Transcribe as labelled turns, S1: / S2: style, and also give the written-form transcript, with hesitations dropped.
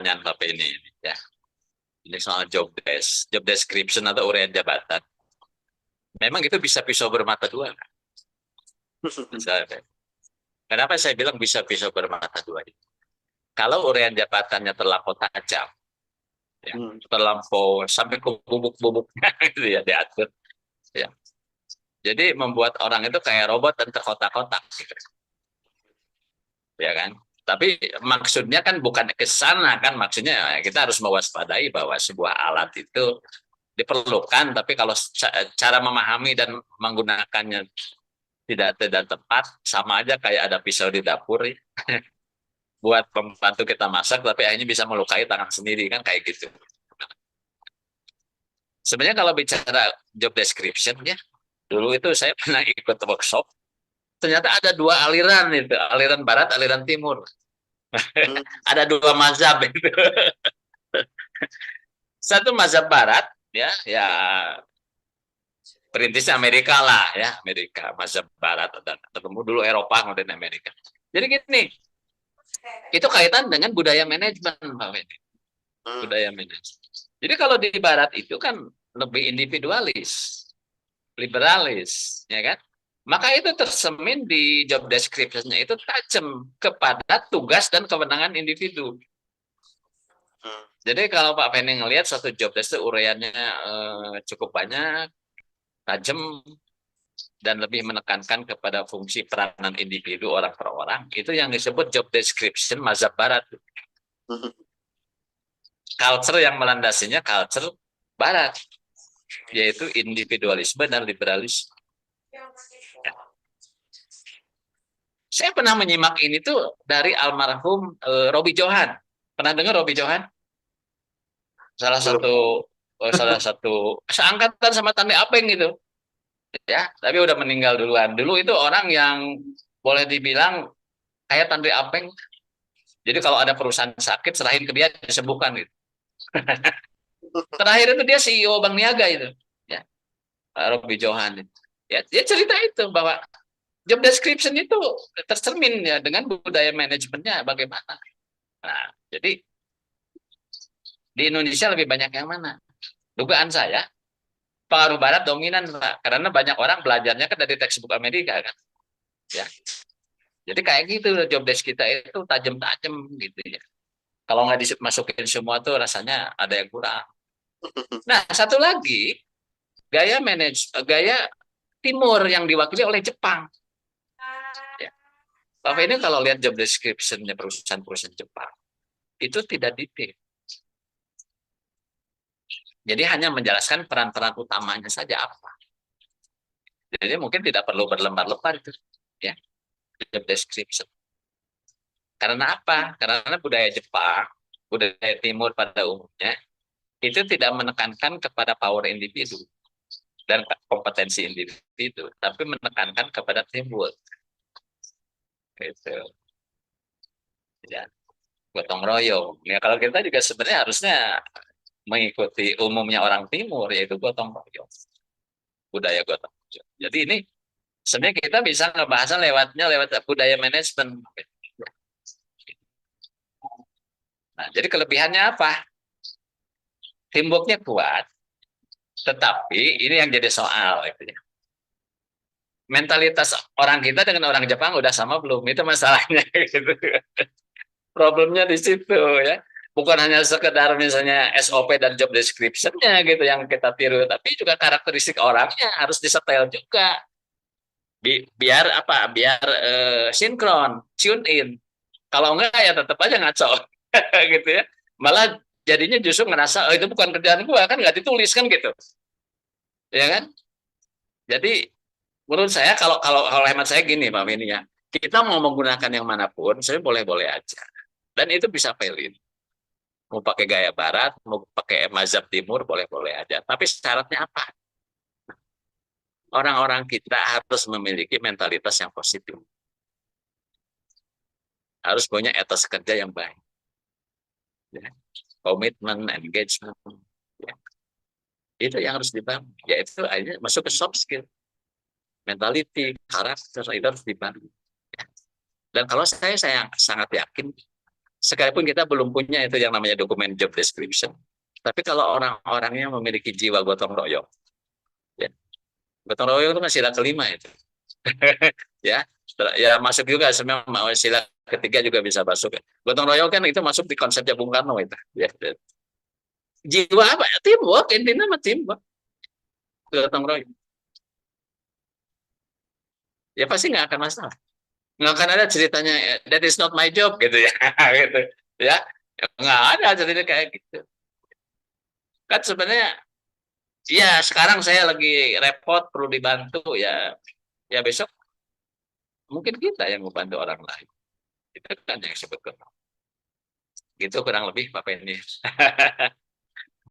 S1: pertanyaan Bapak ini ya. Ini soal job description atau uraian jabatan. Memang itu bisa pisau bermata dua. Misalnya. Kenapa saya bilang bisa pisau bermata dua? Kalau uraian jabatannya terlampau tajam, ya,
S2: Hmm.
S1: terlampau sampai ke bubuk-bubuknya gitu ya diatur, ya. Jadi membuat orang itu kayak robot dan terkotak-kotak, gitu, ya kan? Tapi maksudnya kan bukan ke sana kan, maksudnya kita harus mewaspadai bahwa sebuah alat itu diperlukan, tapi kalau cara memahami dan menggunakannya tidak tidak tepat, sama aja kayak ada pisau di dapur ya. Buat membantu kita masak, tapi akhirnya bisa melukai tangan sendiri kan kayak gitu. Sebenarnya kalau bicara job description ya, dulu itu saya pernah ikut workshop, ternyata ada dua aliran itu, aliran barat, aliran timur.
S2: Hmm.
S1: Ada dua mazhab itu. Satu mazhab barat ya, ya perintisnya Amerika lah ya, Amerika, mazhab barat dan ketemu dulu Eropa kemudian Amerika. Jadi gini, itu kaitan dengan budaya manajemen, Pak Wendy.
S2: Hmm.
S1: Budaya manajemen. Jadi kalau di barat itu kan lebih individualis, liberalis, ya kan? Maka itu tersemin di job description-nya itu tajam kepada tugas dan kewenangan individu.
S2: Hmm.
S1: Jadi kalau Pak Penny ngelihat satu job desk itu uraiannya cukup banyak, tajam, dan lebih menekankan kepada fungsi peranan individu orang per orang, itu yang disebut job description mazhab barat.
S2: Hmm.
S1: Culture yang melandasinya culture barat, yaitu individualisme dan liberalisme. Ya. Saya pernah menyimak ini tuh dari almarhum Robi Johan. Pernah dengar Robi Johan? Salah
S2: Belum.
S1: satu salah satu seangkatan sama Tande Apeng gitu. Ya, tapi udah meninggal duluan. Dulu itu orang yang boleh dibilang kayak Tande Apeng. Jadi kalau ada perusahaan sakit serahin ke dia disembuhkan gitu. Terakhir itu dia CEO Bank Niaga itu. Ya, Robi Johan. Ya, dia cerita itu bahwa job description itu tercermin ya dengan budaya manajemennya bagaimana. Nah, jadi di Indonesia lebih banyak yang mana? Dugaan saya pengaruh Barat dominan, Pak. Karena banyak orang belajarnya kan dari textbook Amerika kan. Ya. Jadi kayak gitu job desk kita itu tajam-tajam gitu ya. Kalau nggak dimasukin semua tuh rasanya ada yang kurang. Nah, satu lagi gaya timur yang diwakili oleh Jepang. Ya. Pak ini kalau lihat job description-nya perusahaan-perusahaan Jepang itu tidak detail. Jadi hanya menjelaskan peran-peran utamanya saja apa. Jadi mungkin tidak perlu berlembar-lembar itu ya job description. Karena apa? Karena budaya Jepang, budaya Timur pada umumnya itu tidak menekankan kepada power individu dan kompetensi individu, tapi menekankan kepada teamwork. Gitu. Ya, gotong royong. Ya kalau kita juga sebenarnya harusnya mengikuti umumnya orang Timur yaitu gotong royong, budaya gotong royong. Jadi ini sebenarnya kita bisa ngebahasnya lewat budaya manajemen. Nah, jadi kelebihannya apa? Teamworknya kuat, tetapi ini yang jadi soal. Gitu ya. Mentalitas orang kita dengan orang Jepang udah sama belum? Itu masalahnya. Gitu. Problemnya di situ ya. Bukan hanya sekedar misalnya SOP dan job description-nya gitu yang kita tiru, tapi juga karakteristik orangnya harus disetel juga. Biar apa? Biar sinkron, tune in. Kalau enggak ya tetap aja ngaco. Gitu ya. Malah jadinya justru ngerasa oh, itu bukan kerjaan gua kan nggak ditulis kan gitu. Ya kan? Jadi menurut saya kalau hemat saya gini Pak Beni ya, kita mau menggunakan yang manapun, saya boleh-boleh aja. Dan itu bisa valid. Mau pakai gaya barat, mau pakai mazhab timur, boleh-boleh aja. Tapi syaratnya apa? Orang-orang kita harus memiliki mentalitas yang positif. Harus punya etos kerja yang baik. Ya. Komitmen, engagement. Ya. Itu yang harus dibangun. Yaitu akhirnya masuk ke soft skill. Mentality, karakter, itu harus dibangun. Ya. Dan kalau saya sangat yakin sekalipun kita belum punya itu yang namanya dokumen job description. Tapi kalau orang-orangnya memiliki jiwa gotong royong, ya, gotong royong itu kan sila kelima itu, ya, ya masuk juga sebenarnya sila ketiga juga bisa masuk. Gotong royong kan itu masuk di konsepnya Bung Karno itu, ya. Jiwa apa? Teamwork, intinya mah teamwork, gotong royong. Ya pasti nggak akan masalah. Nggak akan ada ceritanya that is not my job gitu ya, gitu ya. Nggak ada cerita kayak gitu. Kan sebenarnya ya sekarang saya lagi repot perlu dibantu ya, ya besok mungkin kita yang membantu orang lain. Itu kan yang sebetulnya. Gitu kurang lebih Pak Penny.